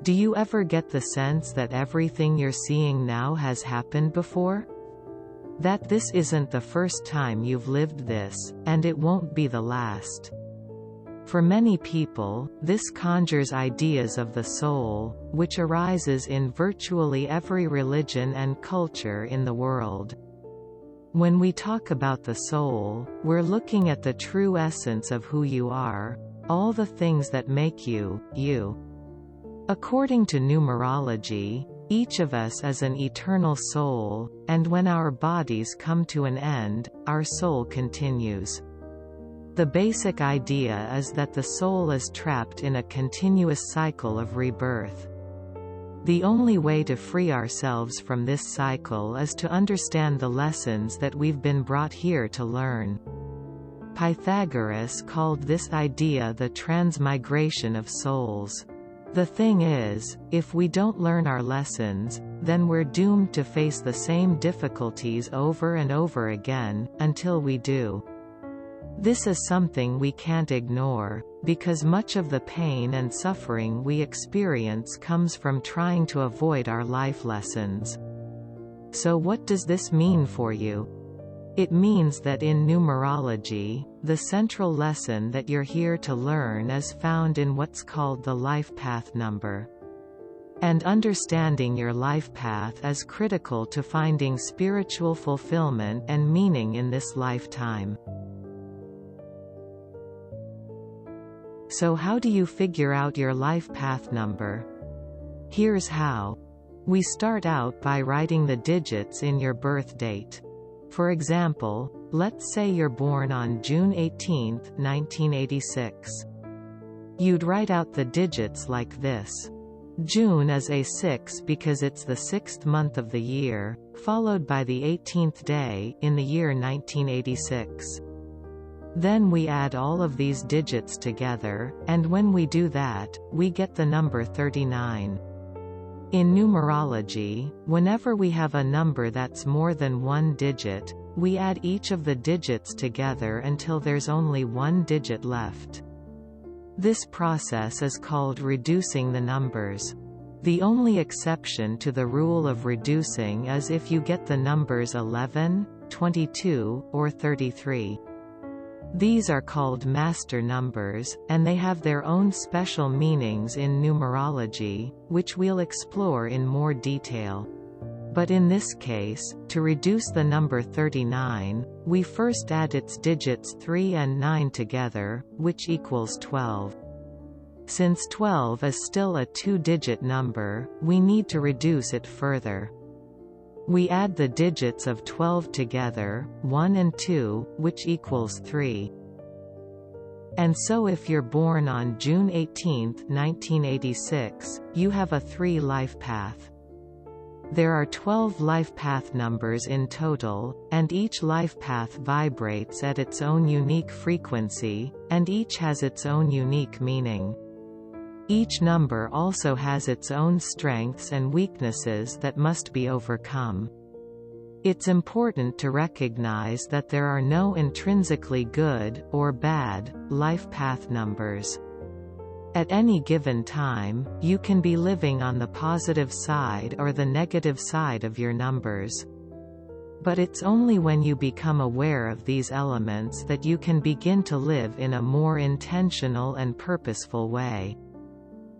Do you ever get the sense that everything you're seeing now has happened before? That this isn't the first time you've lived this, and it won't be the last. For many people, this conjures ideas of the soul, which arises in virtually every religion and culture in the world. When we talk about the soul, we're looking at the true essence of who you are, all the things that make you, you. According to numerology, each of us is an eternal soul, and when our bodies come to an end, our soul continues. The basic idea is that the soul is trapped in a continuous cycle of rebirth. The only way to free ourselves from this cycle is to understand the lessons that we've been brought here to learn. Pythagoras called this idea the transmigration of souls. The thing is, if we don't learn our lessons, then we're doomed to face the same difficulties over and over again, until we do. This is something we can't ignore, because much of the pain and suffering we experience comes from trying to avoid our life lessons. So what does this mean for you? It means that in numerology, the central lesson that you're here to learn is found in what's called the life path number. And understanding your life path is critical to finding spiritual fulfillment and meaning in this lifetime. So how do you figure out your life path number? Here's how. We start out by writing the digits in your birth date. For example, let's say you're born on June 18, 1986. You'd write out the digits like this. June is a 6 because it's the 6th month of the year, followed by the 18th day in the year 1986. Then we add all of these digits together, and when we do that, we get the number 39. In numerology, whenever we have a number that's more than one digit, we add each of the digits together until there's only one digit left. This process is called reducing the numbers. The only exception to the rule of reducing is if you get the numbers 11, 22, or 33. These are called master numbers, and they have their own special meanings in numerology, which we'll explore in more detail. But in this case, to reduce the number 39, we first add its digits 3 and 9 together, which equals 12. Since 12 is still a two-digit number, we need to reduce it further. We add the digits of 12 together, 1 and 2, which equals 3. And so if you're born on June 18, 1986, you have a 3 life path. There are 12 life path numbers in total, and each life path vibrates at its own unique frequency, and each has its own unique meaning. Each number also has its own strengths and weaknesses that must be overcome. It's important to recognize that there are no intrinsically good, or bad, life path numbers. At any given time, you can be living on the positive side or the negative side of your numbers. But it's only when you become aware of these elements that you can begin to live in a more intentional and purposeful way.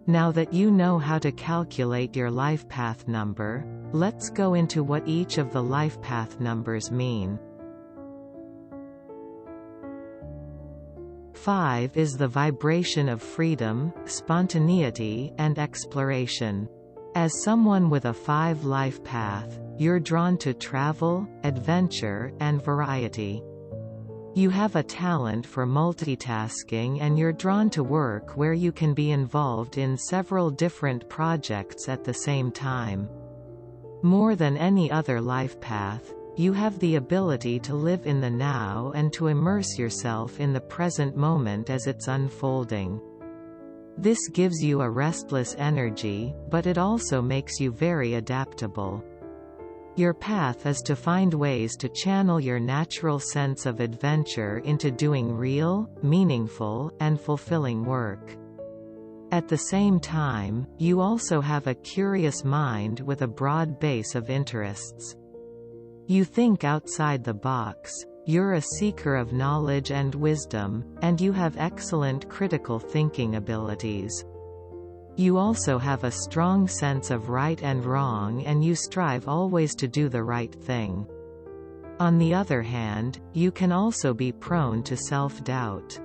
Now that you know how to calculate your life path number, let's go into what each of the life path numbers mean. 5 is the vibration of freedom, spontaneity, and exploration. As someone with a 5 life path, you're drawn to travel, adventure, and variety. You have a talent for multitasking and you're drawn to work where you can be involved in several different projects at the same time. More than any other life path, you have the ability to live in the now and to immerse yourself in the present moment as it's unfolding. This gives you a restless energy, but it also makes you very adaptable. Your path is to find ways to channel your natural sense of adventure into doing real, meaningful, and fulfilling work. At the same time, you also have a curious mind with a broad base of interests. You think outside the box, you're a seeker of knowledge and wisdom, and you have excellent critical thinking abilities. You also have a strong sense of right and wrong, and you strive always to do the right thing. On the other hand, you can also be prone to self-doubt.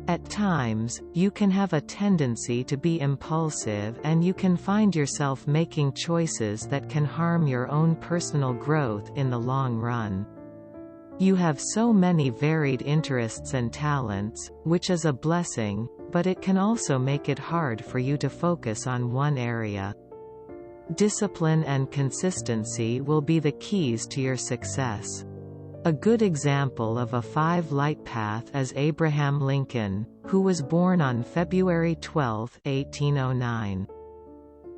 At times, you can have a tendency to be impulsive, and you can find yourself making choices that can harm your own personal growth in the long run. You have so many varied interests and talents, which is a blessing, but it can also make it hard for you to focus on one area. Discipline and consistency will be the keys to your success. A good example of a 5 light path is Abraham Lincoln, who was born on February 12, 1809.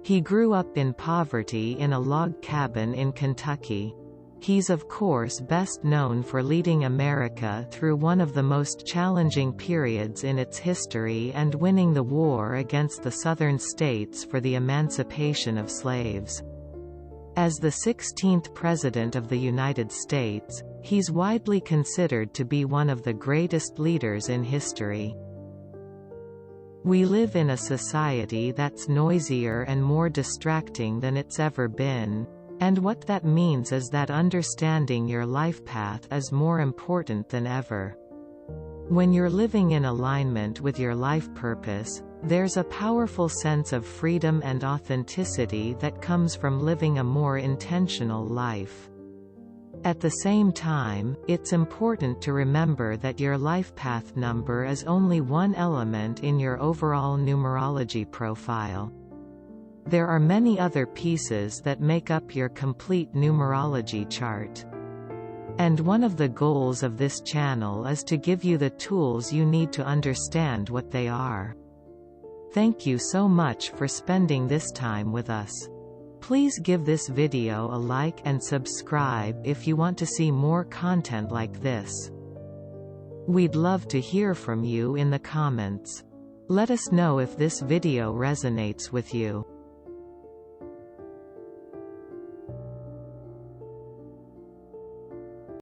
He grew up in poverty in a log cabin in Kentucky. He's of course best known for leading America through one of the most challenging periods in its history and winning the war against the Southern states for the emancipation of slaves. As the 16th President of the United States, he's widely considered to be one of the greatest leaders in history. We live in a society that's noisier and more distracting than it's ever been, and what that means is that understanding your life path is more important than ever. When you're living in alignment with your life purpose, there's a powerful sense of freedom and authenticity that comes from living a more intentional life. At the same time, it's important to remember that your life path number is only one element in your overall numerology profile. There are many other pieces that make up your complete numerology chart. And one of the goals of this channel is to give you the tools you need to understand what they are. Thank you so much for spending this time with us. Please give this video a like and subscribe if you want to see more content like this. We'd love to hear from you in the comments. Let us know if this video resonates with you.